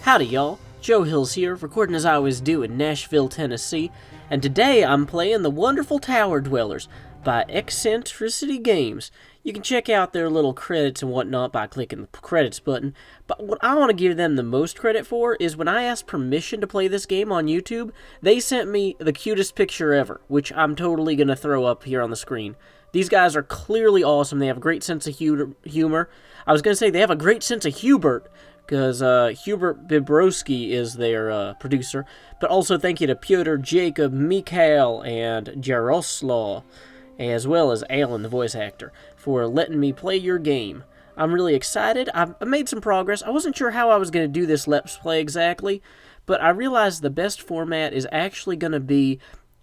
Howdy y'all, Joe Hills here, recording as I always do in Nashville, Tennessee, and today I'm playing The Wonderful Tower Dwellers by Eccentricity Games. You can check out their little credits and whatnot by clicking the credits button, but what I want to give them the most credit for is when I asked permission to play this game on YouTube, they sent me the cutest picture ever, which I'm totally going to throw up here on the screen. These guys are clearly awesome. They have a great sense of humor. I was going to say they have a great sense of Hubert, because Hubert Bibrowski is their producer. But also thank you to Pyotr, Jacob, Mikhail, and Jaroslaw, as well as Alan, the voice actor, for letting me play your game. I'm really excited. I made some progress. I wasn't sure how I was going to do this Let's Play exactly, but I realized the best format is actually going to be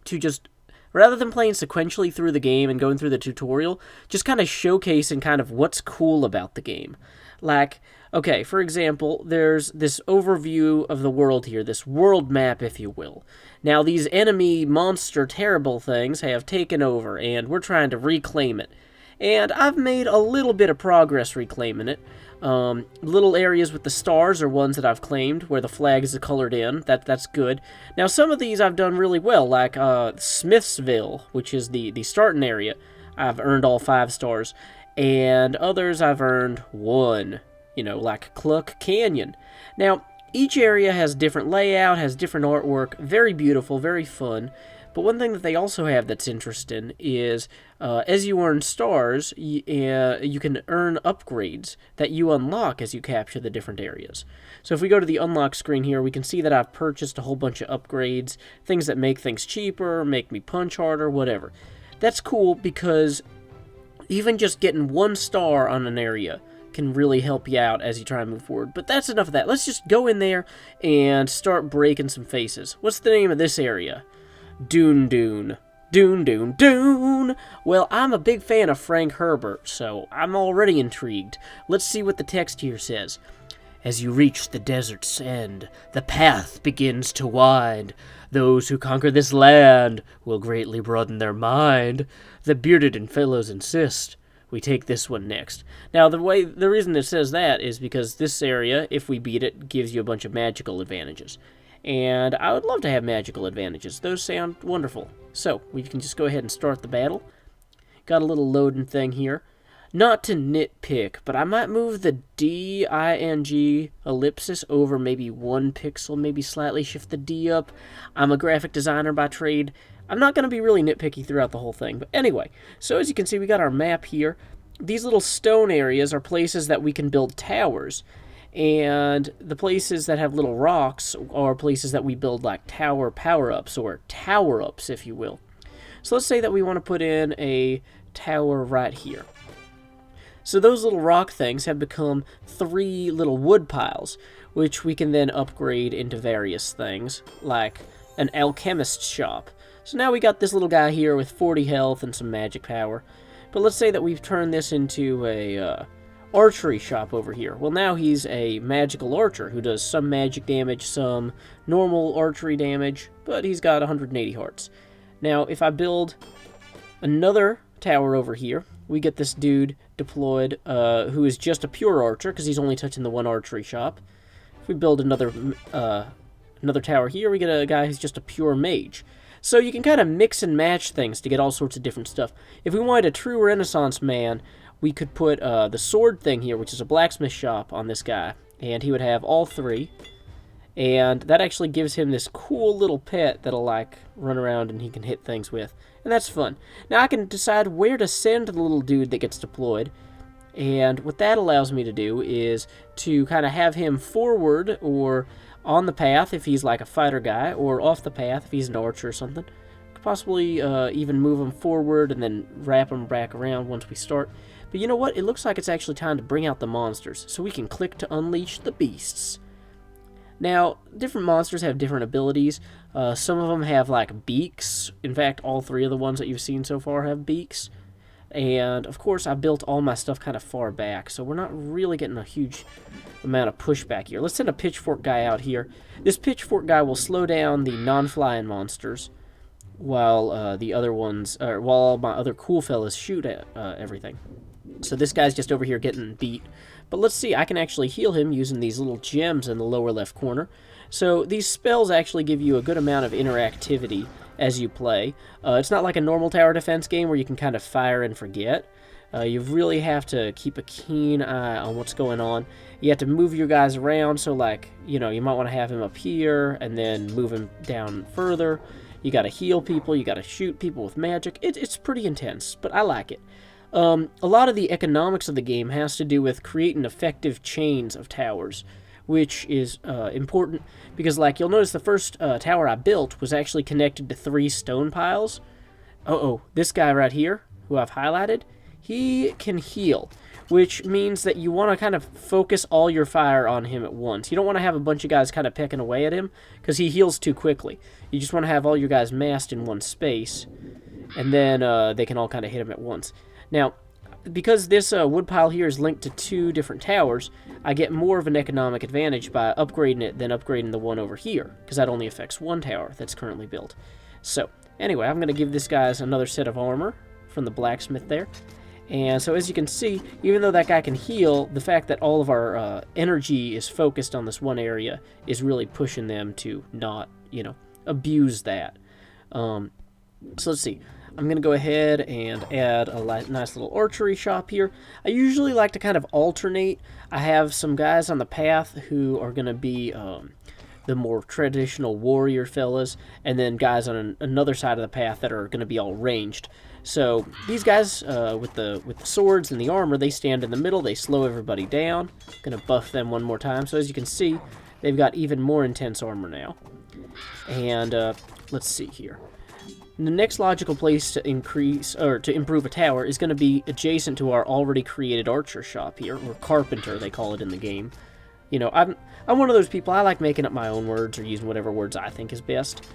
to just, rather than playing sequentially through the game and going through the tutorial, just kind of showcasing kind of what's cool about the game. Like, okay, for example, there's this overview of the world here, this world map, if you will. Now, these enemy monster terrible things have taken over, and we're trying to reclaim it. And I've made a little bit of progress reclaiming it. Little areas with the stars are ones that I've claimed, where the flag is colored in. That's good. Now, some of these I've done really well, like Smithsville, which is the starting area. I've earned all 5 stars. And others I've earned 1, like Cluck Canyon. Now, each area has different layout, has different artwork, very beautiful, very fun. But one thing that they also have that's interesting is, as you earn stars, you can earn upgrades that you unlock as you capture the different areas. So if we go to the unlock screen here, we can see that I've purchased a whole bunch of upgrades, things that make things cheaper, make me punch harder, whatever. That's cool because even just getting 1 star on an area can really help you out as you try and move forward. But that's enough of that. Let's just go in there and start breaking some faces. What's the name of this area? Dune Dune. Dune Dune Dune! Well, I'm a big fan of Frank Herbert, so I'm already intrigued. Let's see what the text here says. As you reach the desert's end, the path begins to wind. Those who conquer this land will greatly broaden their mind. The bearded and fellows insist we take this one next. Now, the reason it says that is because this area, if we beat it, gives you a bunch of magical advantages. And I would love to have magical advantages. Those sound wonderful. So, we can just go ahead and start the battle. Got a little loading thing here. Not to nitpick, but I might move the D-I-N-G ellipsis over maybe 1 pixel, maybe slightly shift the D up. I'm a graphic designer by trade. I'm not going to be really nitpicky throughout the whole thing. But anyway, so as you can see, we got our map here. These little stone areas are places that we can build towers. And the places that have little rocks are places that we build like tower power-ups, or tower-ups, if you will. So let's say that we want to put in a tower right here. So those little rock things have become 3 little wood piles, which we can then upgrade into various things, like an alchemist shop. So now we got this little guy here with 40 health and some magic power. But let's say that we've turned this into a archery shop over here. Well, now he's a magical archer who does some magic damage, some normal archery damage, but he's got 180 hearts. Now, if I build another tower over here, we get this dude deployed who is just a pure archer, because he's only touching the 1 archery shop. If we build another tower here, we get a guy who's just a pure mage. So you can kind of mix and match things to get all sorts of different stuff. If we wanted a true Renaissance man, we could put the sword thing here, which is a blacksmith shop, on this guy. And he would have all 3. And that actually gives him this cool little pet that'll, like, run around and he can hit things with. And that's fun. Now I can decide where to send the little dude that gets deployed. And what that allows me to do is to kind of have him forward or on the path if he's like a fighter guy, or off the path if he's an archer or something. Could possibly even move him forward and then wrap him back around once we start. But you know what? It looks like it's actually time to bring out the monsters. So we can click to unleash the beasts. Now, different monsters have different abilities. Some of them have, like, beaks. In fact, all 3 of the ones that you've seen so far have beaks. And, of course, I built all my stuff kind of far back, so we're not really getting a huge amount of pushback here. Let's send a pitchfork guy out here. This pitchfork guy will slow down the non-flying monsters, while the other ones, while my other cool fellas shoot at everything. So this guy's just over here getting beat But let's see, I can actually heal him using these little gems in the lower left corner. So these spells actually give you a good amount of interactivity as you play. It's not like a normal tower defense game where you can kind of fire and forget. You really have to keep a keen eye on what's going on. You have to move your guys around, so like, you know, you might want to have him up here and then move him down further. You got to heal people, you got to shoot people with magic. It's pretty intense, but I like it. A lot of the economics of the game has to do with creating effective chains of towers, which is important because, like, you'll notice the first tower I built was actually connected to 3 stone piles. This guy right here, who I've highlighted, he can heal, which means that you want to kind of focus all your fire on him at once. You don't want to have a bunch of guys kind of pecking away at him, because he heals too quickly. You just want to have all your guys massed in one space, and then they can all kind of hit him at once. Now, because this wood pile here is linked to 2 different towers, I get more of an economic advantage by upgrading it than upgrading the one over here, because that only affects 1 tower that's currently built. So, anyway, I'm going to give this guy another set of armor from the blacksmith there. And so as you can see, even though that guy can heal, the fact that all of our energy is focused on this one area is really pushing them to not, you know, abuse that. So let's see. I'm going to go ahead and add a nice little archery shop here. I usually like to kind of alternate. I have some guys on the path who are going to be the more traditional warrior fellas, and then guys on another side of the path that are going to be all ranged. So these guys with the swords and the armor, they stand in the middle, they slow everybody down. Gonna buff them one more time. So as you can see, they've got even more intense armor now. And let's see here. The next logical place to increase or to improve a tower is going to be adjacent to our already created archer shop here, or carpenter they call it in the game. You know, I'm one of those people, I like making up my own words or using whatever words I think is best.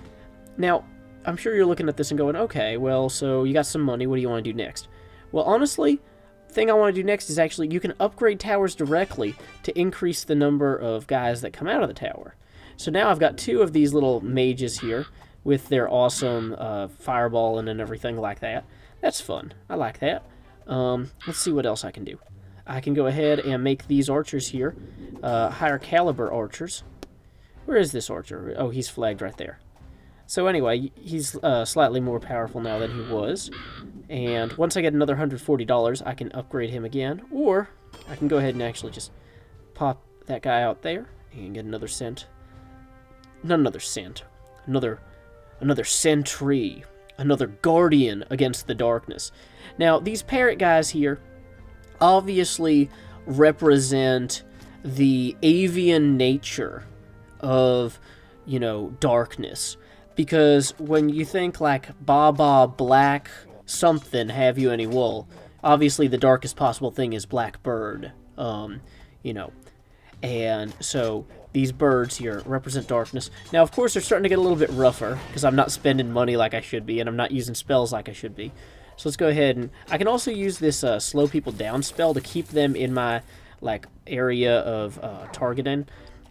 Now, I'm sure you're looking at this and going, okay, well, so you got some money, what do you want to do next? Well, honestly, the thing I want to do next is actually, you can upgrade towers directly to increase the number of guys that come out of the tower. So now I've got 2 of these little mages here with their awesome fireball and everything like that. That's fun. I like that. Let's see what else I can do. I can go ahead and make these archers here higher caliber archers. Where is this archer? Oh, he's flagged right there. So anyway, he's slightly more powerful now than he was. And once I get another $140, I can upgrade him again. Or I can go ahead and actually just pop that guy out there and get another cent. Not another cent. Another sentry. Another guardian against the darkness. Now, these parrot guys here obviously represent the avian nature of, you know, darkness. Because when you think like Baba Black something have you any wool, obviously the darkest possible thing is Black Bird, you know. And so these birds here represent darkness. Now, of course, they're starting to get a little bit rougher because I'm not spending money like I should be, and I'm not using spells like I should be. So let's go ahead and I can also use this slow people down spell to keep them in my like area of targeting.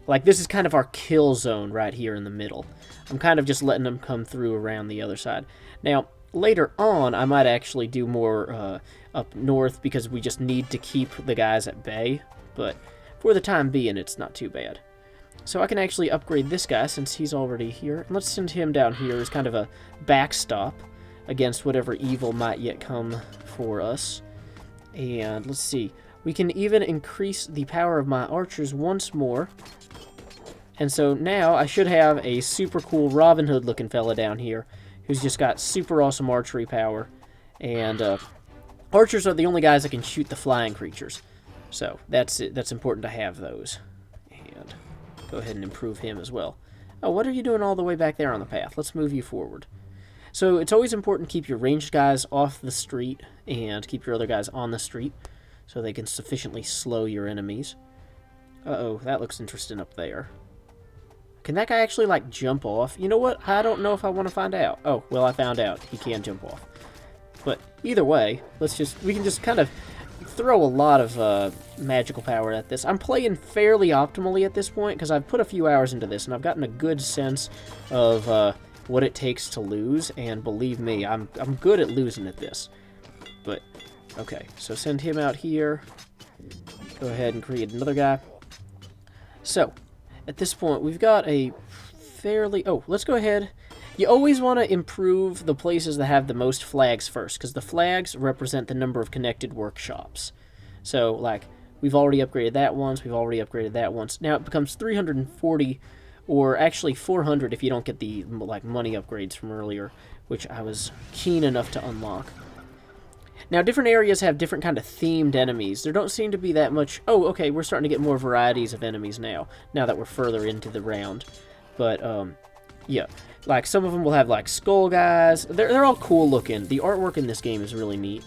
Like, this is kind of our kill zone right here in the middle. I'm kind of just letting them come through around the other side. Now, later on, I might actually do more up north because we just need to keep the guys at bay. But for the time being, it's not too bad. So I can actually upgrade this guy since he's already here. And let's send him down here as kind of a backstop against whatever evil might yet come for us. And let's see. We can even increase the power of my archers once more. And so now I should have a super cool Robin Hood looking fella down here who's just got super awesome archery power. And archers are the only guys that can shoot the flying creatures. So that's important to have those. And go ahead and improve him as well. Oh, what are you doing all the way back there on the path? Let's move you forward. So it's always important to keep your ranged guys off the street and keep your other guys on the street so they can sufficiently slow your enemies. Uh-oh, that looks interesting up there. Can that guy actually, like, jump off? You know what? I don't know if I want to find out. Oh, well, I found out. He can jump off. But either way, we can just kind of throw a lot of magical power at this. I'm playing fairly optimally at this point because I've put a few hours into this and I've gotten a good sense of what it takes to lose. And believe me, I'm good at losing at this. But okay, so send him out here. Go ahead and create another guy. So, at this point, we've got a fairly... Oh, let's go ahead. You always want to improve the places that have the most flags first, because the flags represent the number of connected workshops. So, like, we've already upgraded that once, we've already upgraded that once. Now it becomes 340, or actually 400 if you don't get the, like, money upgrades from earlier, which I was keen enough to unlock. Now, different areas have different kind of themed enemies. There don't seem to be that much... Oh, okay, we're starting to get more varieties of enemies now that we're further into the round. But, yeah. Like, some of them will have, like, skull guys. They're all cool looking. The artwork in this game is really neat,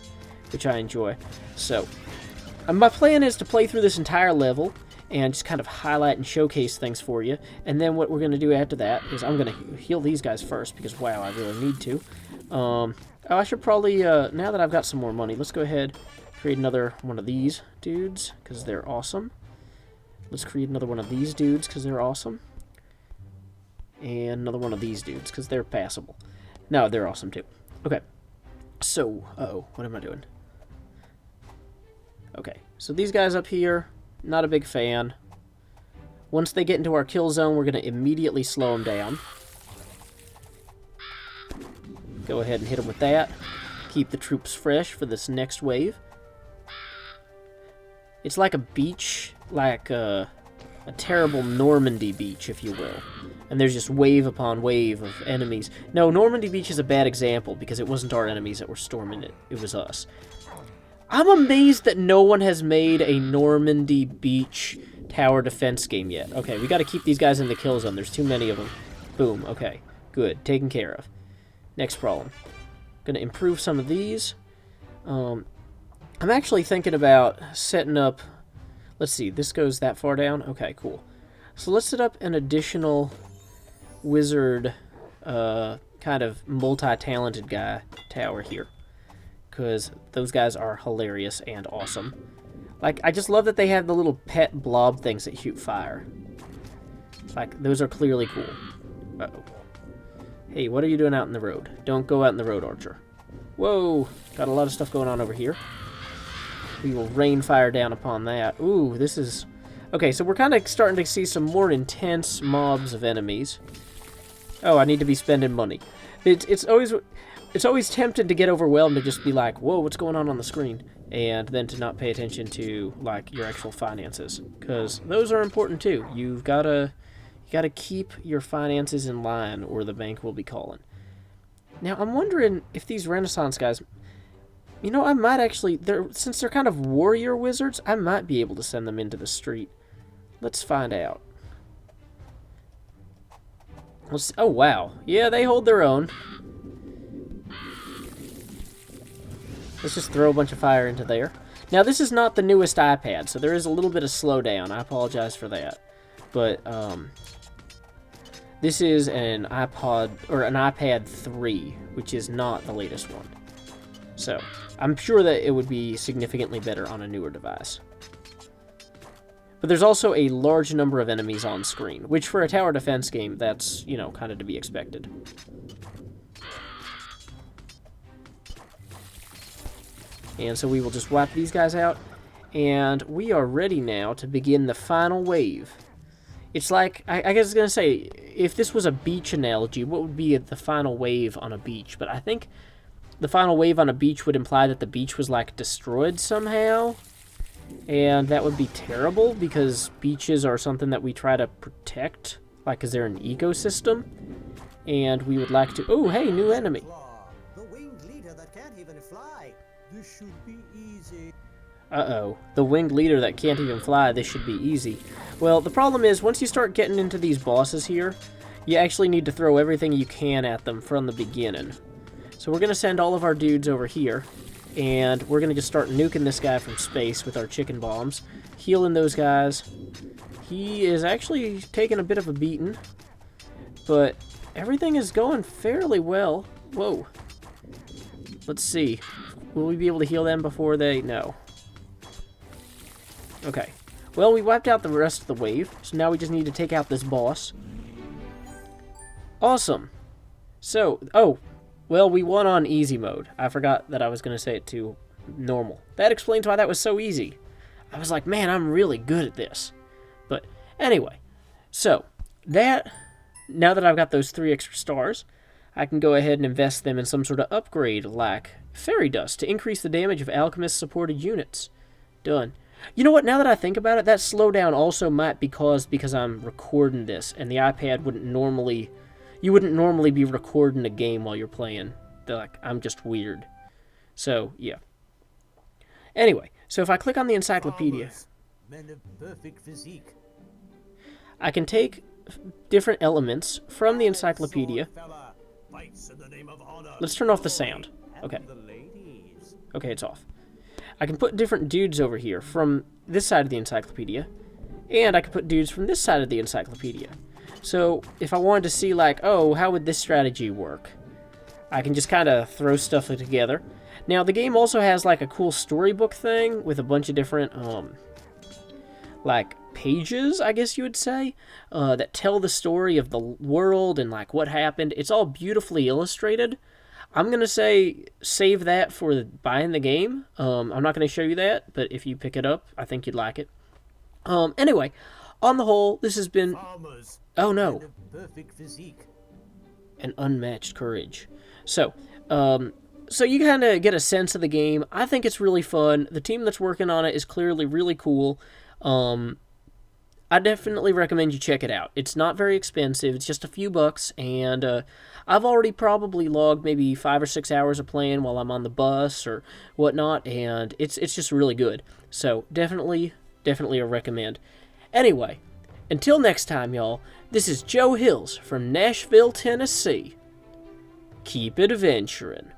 which I enjoy. So, my plan is to play through this entire level and just kind of highlight and showcase things for you. And then what we're going to do after that is I'm going to heal these guys first, because, wow, I really need to. Oh, I should probably, now that I've got some more money, let's go ahead create another one of these dudes, because they're awesome. Let's create another one of these dudes, because they're awesome. And another one of these dudes, because they're passable. No, they're awesome, too. Okay. So, uh-oh, what am I doing? Okay, so these guys up here, not a big fan. Once they get into our kill zone, we're going to immediately slow them down. Go ahead and hit them with that. Keep the troops fresh for this next wave. It's like a beach, like a terrible Normandy beach, if you will. And there's just wave upon wave of enemies. No, Normandy Beach is a bad example, because it wasn't our enemies that were storming it. It was us. I'm amazed that no one has made a Normandy Beach tower defense game yet. Okay, we got to keep these guys in the kill zone. There's too many of them. Boom, okay. Good, taken care of. Next problem. Gonna improve some of these. I'm actually thinking about setting up... Let's see, this goes that far down? Okay, cool. So let's set up an additional wizard, kind of multi-talented guy tower here. Because those guys are hilarious and awesome. Like, I just love that they have the little pet blob things that shoot fire. Like, those are clearly cool. Uh-oh. Hey, what are you doing out in the road? Don't go out in the road, Archer. Whoa! Got a lot of stuff going on over here. We will rain fire down upon that. Ooh, this is... Okay, so we're kind of starting to see some more intense mobs of enemies. Oh, I need to be spending money. It's always tempting to get overwhelmed and just be like, whoa, what's going on the screen? And then to not pay attention to, like, your actual finances. Because those are important, too. You've got to keep your finances in line, or the bank will be calling. Now, I'm wondering if these Renaissance guys... You know, I might actually... since they're kind of warrior wizards, I might be able to send them into the street. Let's find out. Oh, wow. Yeah, they hold their own. Let's just throw a bunch of fire into there. Now, this is not the newest iPad, so there is a little bit of slowdown. I apologize for that. But, this is an iPad 3, which is not the latest one. So, I'm sure that it would be significantly better on a newer device. But there's also a large number of enemies on screen, which for a tower defense game, that's, you know, kind of to be expected. And so we will just wipe these guys out, and we are ready now to begin the final wave. It's like, I guess I was going to say, if this was a beach analogy, what would be the final wave on a beach? But I think the final wave on a beach would imply that the beach was, like, destroyed somehow. And that would be terrible, because beaches are something that we try to protect, like, because they're an ecosystem. And we would like to... Oh, hey, new enemy. The winged leader that can't even fly. This should be easy. Uh-oh. The winged leader that can't even fly, this should be easy. Well, the problem is, once you start getting into these bosses here, you actually need to throw everything you can at them from the beginning. So we're going to send all of our dudes over here, and we're going to just start nuking this guy from space with our chicken bombs, healing those guys. He is actually taking a bit of a beating, but everything is going fairly well. Whoa. Let's see. Will we be able to heal them before they... No. Okay. Well, we wiped out the rest of the wave, so now we just need to take out this boss. Awesome. So, oh, well, we won on easy mode. I forgot that I was going to say it to normal. That explains why that was so easy. I was like, man, I'm really good at this. But anyway, so now that I've got those 3 extra stars, I can go ahead and invest them in some sort of upgrade like Fairy Dust to increase the damage of Alchemist-supported units. Done. You know what, now that I think about it, that slowdown also might be caused because I'm recording this, and the iPad wouldn't normally... You wouldn't normally be recording a game while you're playing. Like, I'm just weird. So, yeah. Anyway, so if I click on the encyclopedia... Farmers, men of perfect physique. I can take different elements from the encyclopedia. Fella, fights in the name of honor. Let's turn off the sound. Okay. And the ladies. Okay, it's off. I can put different dudes over here from this side of the encyclopedia, and I can put dudes from this side of the encyclopedia. So if I wanted to see, like, oh, how would this strategy work? I can just kind of throw stuff together. Now, the game also has, like, a cool storybook thing with a bunch of different, like, pages, I guess you would say, that tell the story of the world and, like, what happened. It's all beautifully illustrated. I'm going to say save that for buying the game. I'm not going to show you that, but if you pick it up, I think you'd like it. Anyway, on the whole, this has been... Farmers, Oh, no. men of perfect physique. And unmatched courage. So you kind of get a sense of the game. I think it's really fun. The team that's working on it is clearly really cool. I definitely recommend you check it out. It's not very expensive. It's just a few bucks, and I've already probably logged maybe 5 or 6 hours of playing while I'm on the bus or whatnot, and it's just really good. So definitely a recommend. Anyway, until next time, y'all, this is Joe Hills from Nashville, Tennessee. Keep it adventuring.